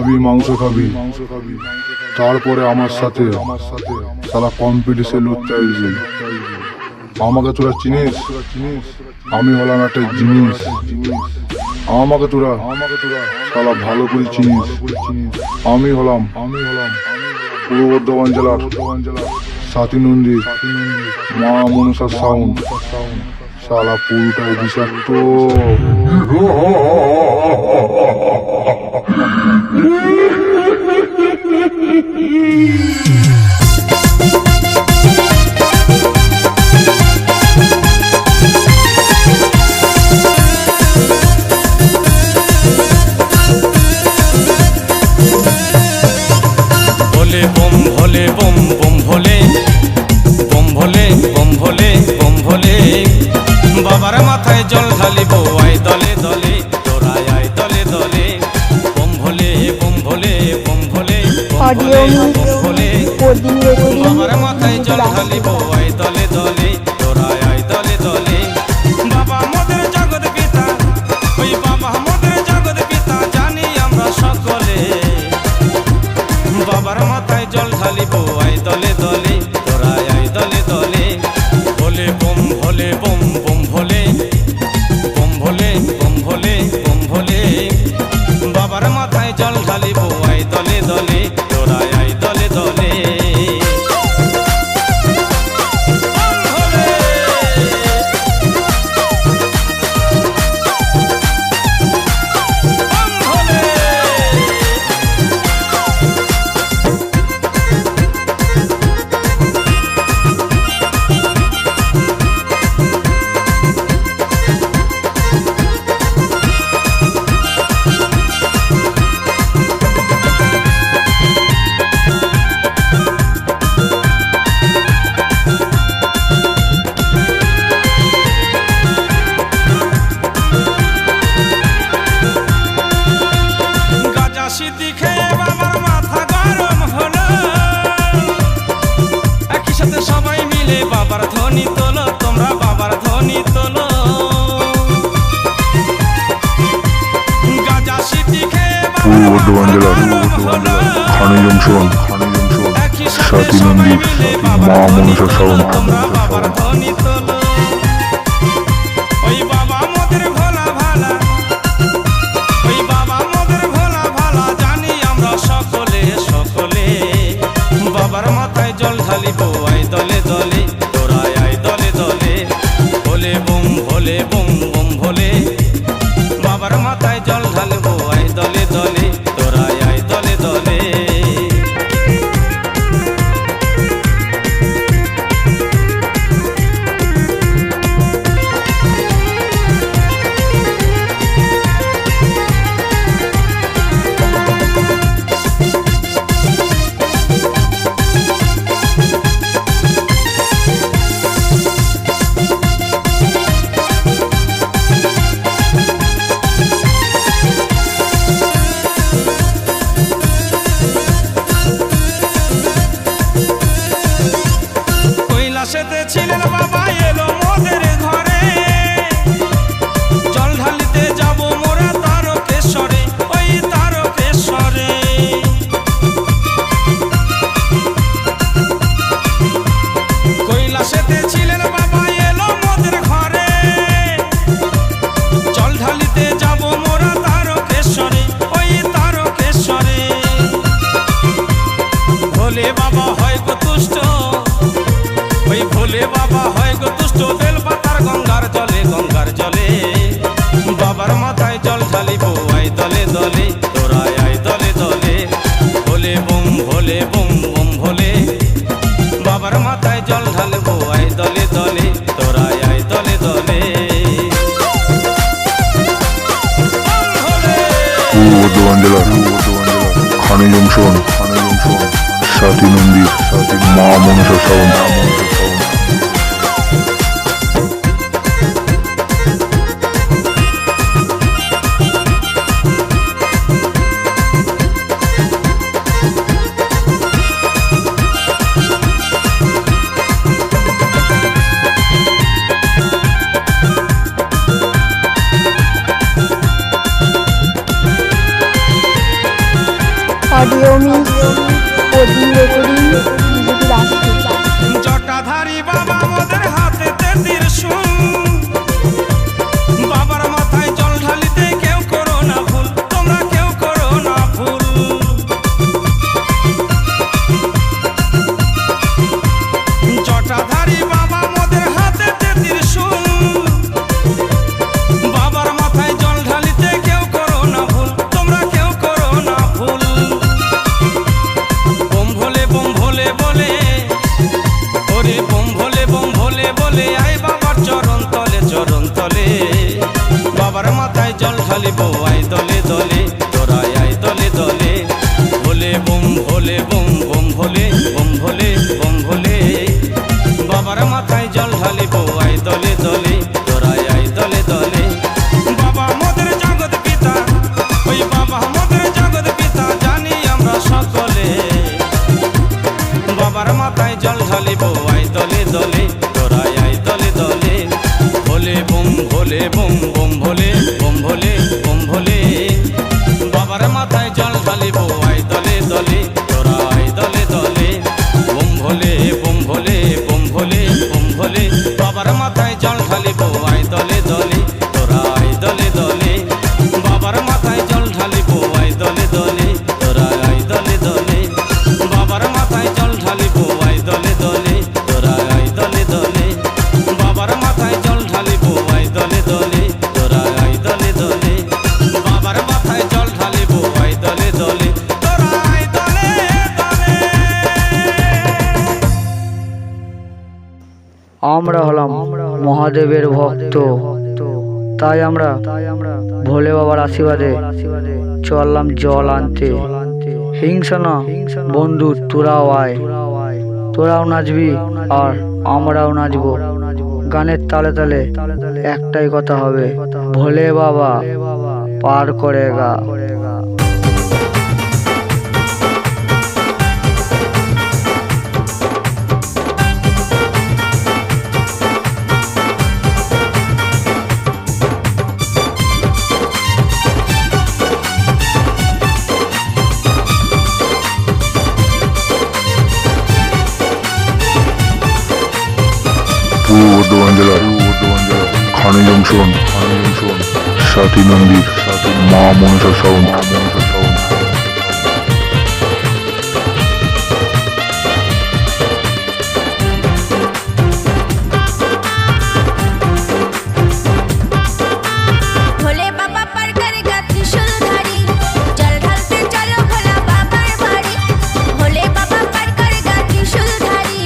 খাবি মাংস খাবি, তারপরে আমার সাথে শালা কম্পিটিশন লড়তে আসবি। আমাকে তোরা চিনিস? আমি হলাম একটা জিনিস। আমাকে তোরা শালা ভালো করে চিনিস। আমি হলাম পূর্ব বর্ধমান জেলার সাথী নন্দীর মা মনসা সাউন্ড। শালা পুরোটাই বিষাক্ত। ভোলে বম ভোলে বম বম ভোলে বম ভোলে বম ভোলে বম ভোলে, বাবার মাথায় জল ঢালিব আয় দলে দলে, তোরা আয় দলে দলে। বম ভোলে বম ভোলে বম ভোলে বম ভোলে, বাবার মাথায় জল ঢালিব আয় দলে দলে, তোরা আয় দলে দলে। বাবা মোদের জগৎ পিতা, ওই বাবা মোদের জগৎ পিতা, জানি আমরা সকলে। বাবার মাথায় জল ঢালিব আয় দলে দলে, তোরা আয় দলে দলে। ভোলে বম ভোলে বম বম ভোলে বম ভোলে বম ভোলে বম ভোলে, বাবার মাথায় জল ঢালিব আয় দলে দলে, তোরা আয় দলে দলে। সিদ্ধি খেয়ে বাবার মাথা গরম হলো, একই সাথে সবাই মিলে বাবার ধ্বনি তোলো, তোমরা বাবার ধ্বনি তোলো। গাঁজা সিদ্ধি খেয়ে বাবার মাথা গরম হলো, একই সাথে সবাই মিলে বাবার ধ্বনি তোলো, তোমরা বাবার ধ্বনি তোলো। ওই বাবা মোদের ভোলা ভালা, ওই বাবা মোদের ভোলা ভালা, জানি আমরা সকলে সকলে। বাবার মাথায় জল ঢালিব আয় দলে দলে, তোরা আয় দলে দলে। ভোলে বম ভোলে বম বম ভোলে, বাবার মাথায় জল ঢালিব আয় দলে দলে, তোরা আয় দলে দলে। কৈলাসেতে ছিলেন বাবা, এলো মোদের ঘরে, জল ঢালিতে যাব মোরা তারকেশ্বরে, ওই তারকেশ্বরে। কৈলাসেতে ছিলেন বাবা, এলো মোদের ঘরে, জল ঢালিতে যাব মোরা তারকেশ্বরে, ওই তারকেশ্বরে। ভোলে বাবা হয় গো তুষ্ট, ওই ভোলে বাবা হয় গো তুষ্ট, বেল পাতার গঙ্গার জলে গঙ্গার জলে। বাবার মাথায় জল ঢালিব আয় দলে দলে, তোরা আয় দলে দলে। ভোলে বম ভোলে বম বম ভোলে, বাবার মাথায় জল ঢালিব আয় দলে দলে, তোরা আয় দলে দলে। বর্ধমান জেলার খানি জংশন সাথী নন্দীর মা মনসা সাউন্ড। বলে ওরে বোম ভোলে বলে আয় বাবার চরণ তলে বাবার মাথায় জল ঢালিব আয় দলে দলে তোরা আয় দলে দলে ভোলে বোম ভোলে বাবার মাথায় জল ঢালিব আয় দলে দলে তোরা আয় দলে দলে বাবা মোদের জগৎ পিতা ওই বাবা মোদের জগৎ পিতা জানি আমরা সকলে বাবার মাথায় জল ঢালিব আয় দলে দলে তোরা আয় দলে দলে ভোলে বোম ভোলে বাবার মাথায় জল ঢালিব আয় দলে দলে তোরা আয় দলে দলে বোম ভোলে বাবার মাথায় জল ঢালিব আয় দলে দলে তোরা আয় দলে দলে বাবার মাথায় জল ঢালিব আয় দলে দলে তোরা আয় দলে দলে বাবার মাথায় জল ঢালিব আয় দলে দলে তোরা আয় দলে দলে বাবার মাথায় জল ঢালিব আয় দলে দলে তোরা আয় দলে দলে বাবার মাথায় জল ঢালিব আয় দলে দলে তোরা আয় দলে দলে। আমরা হলাম মহাদেবের ভক্ত, তাই আমরা ভোলে বাবার আশীর্বাদে চললাম জল আনতে। হিংসা না বন্ধু, তোরাও আয়, তোরাও নাচবি আর আমরাও নাচবো। গানের তালে তালে একটাই কথা হবে, ভোলে বাবা পার করেগা। পূর্ব বর্ধমান জেলার খানি জংশন সাথী মন্দির মা মনসা সাউন্ড। भोले बाबा पर करेगा त्रिशूलधारी, जल ढालते चलो भोला बाबर बाड़ी। भोले बाबा पर करेगा त्रिशूलधारी,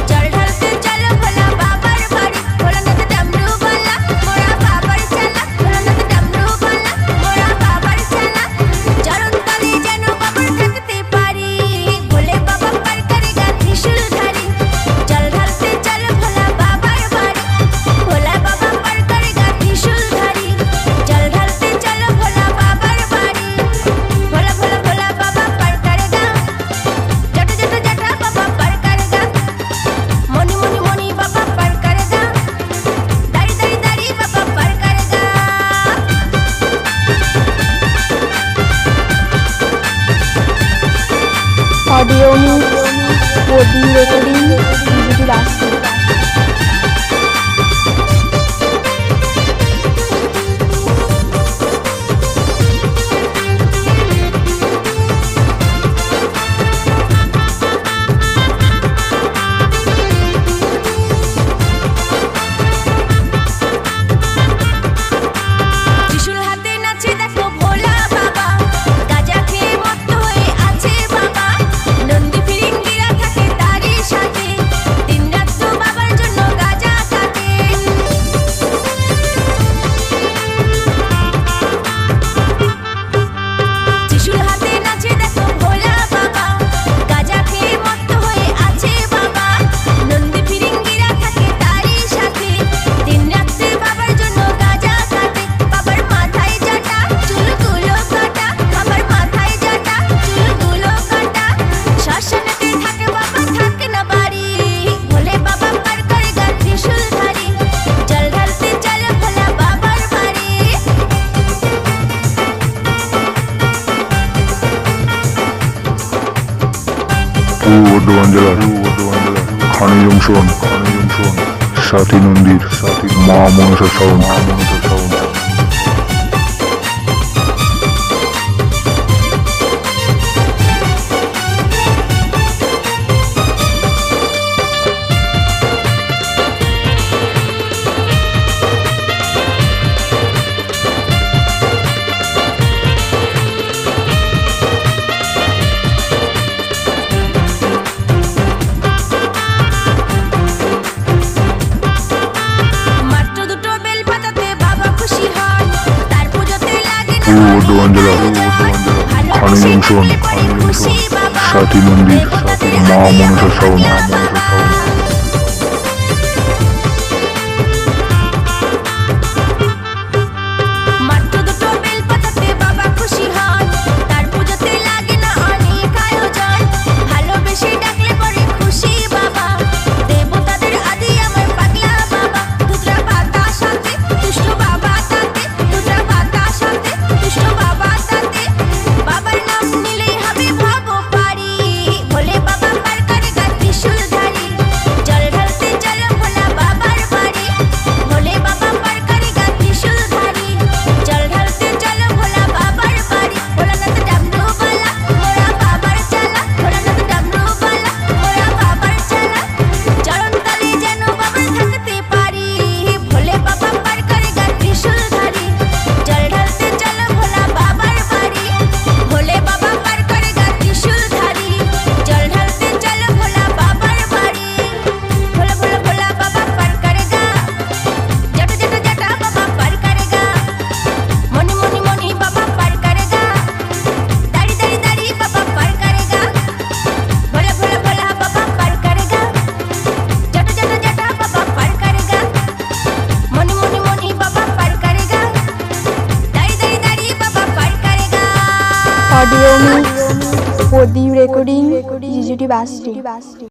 जल ढालते चलो भोला बाबर बाड़ी। भोलानाथ डमरू वाला मोरा बाबर चला, भोलानाथ डमरू वाला मोरा बाबर चला। चरण तले जेनो बाबर थकते पारी, भोले बाबा पर करेगा त्रिशूलधारी, जल ढालते चलो भोला बाबर बाड़ी। भोला बाबा पर करेगा त्रिशूलधारी, जल ढालते चलो भोला बाबर बाड़ी। भोला भोला भोला बाबा पर करेगा, जटा जटा जटा बाबा पर करेगा, मोनी मोनी मोनी बाबा पर करेगा, दाढ़ी दाढ़ी दाढ़ी बाबा पर करेगा। Audio mix audio recording digital आस्ती। त्रिशूल हाथे नाचे देखो भोला बाबा, गाजा খেয়ে মত্ত হয়ে আছে বাবা। নন্দী ফিরিঙ্গিরা থাকে তারই সাথে, দিনরাত তো বাবার জন্য গাজা কাটে। त्रिशूल হাতে নাচে দেখো ভোলা বাবা, গাজা খেয়ে মত্ত হয়ে আছে বাবা। নন্দী ফিরিঙ্গিরা থাকে তারই সাথে, দিনরাত বাবার জন্য গাজা কাটে। বাবার মাথায় জটা চুলগুলো কাটা, বাবার মাথায় জটা চুলগুলো কাটা। শ্মশানেতে থাকে বাবা থাকে না বাড়ি, ভোলে বাবা পার করেগা ত্রিশূলধারী, জল ঢালতে চলো ভোলা বাবার বাড়ি। পূর্ব বর্ধমান জেলার খানি জংশন সাথী মন্দির মা মনসা সাউন্ড। পূর্ব বর্ধমান জেলা খানি জংশন সাথী মন্দির মা মনসা সাউন্ড। মাত্র দুটো বেল পাতাতে বাবা খুশি হন, তার পুজোতে লাগে না অনেক আয়োজন। ভালোবেসে ডাকলে পরে খুশি বাবা, দেবতাদের আদি আমার পাগলা বাবা। দুধরা পাতা সাথে দুষ্ট বাবা তাতে, দুধরা পাতা সাথে দুষ্ট বাবা তাতে। বাবার নাম নিলেই হবে ভাব পারি, ভোলে বাবা পার করে গা ত্রিশূলধারী। জল ঢালতে চলো ভোলা বাবার বাড়ি, ভোলে বাবা পার করে গা ত্রিশূলধারী। জল ঢালতে চলো ভোলা বাবার বাড়ি। ভোলানাথ ডামরুবালা মোরা বাবার চালা, ভোলানাথ ডামরুবালা মোরা বাবার চালা। চরণ তলে যেন বাবার থাকতে পারি, ভোলে বাবা পার করে গা ত্রিশূলধারী। জল ঢালতে চলো ভোলা বাবার বাড়ি, ভোলে বাবা পার করে গা ত্রিশূলধারী। জল ঢালতে চলো ভোলা বাবার বাড়ি, ভোলা ভোলা ভোলা বাবা পার করে গা। জটা জটা জটা বাবা পার করে গা, মনি মনি মনি বাবা পার করে গা। দাড়ি দাড়ি দাড়ি বাবা পার করে গা, ভোলা ভোলা ভোলা বাবা পার করে গা। জটা জটা জটা বাবা পার করে গা, মনি মনি মনি বাবা পার করে গা। দাড়ি দাড়ি দাড়ি বাবা পার করে গা। অডিও মিক্স প্রদীপ রেকর্ডিং জিজিটি বাসটি।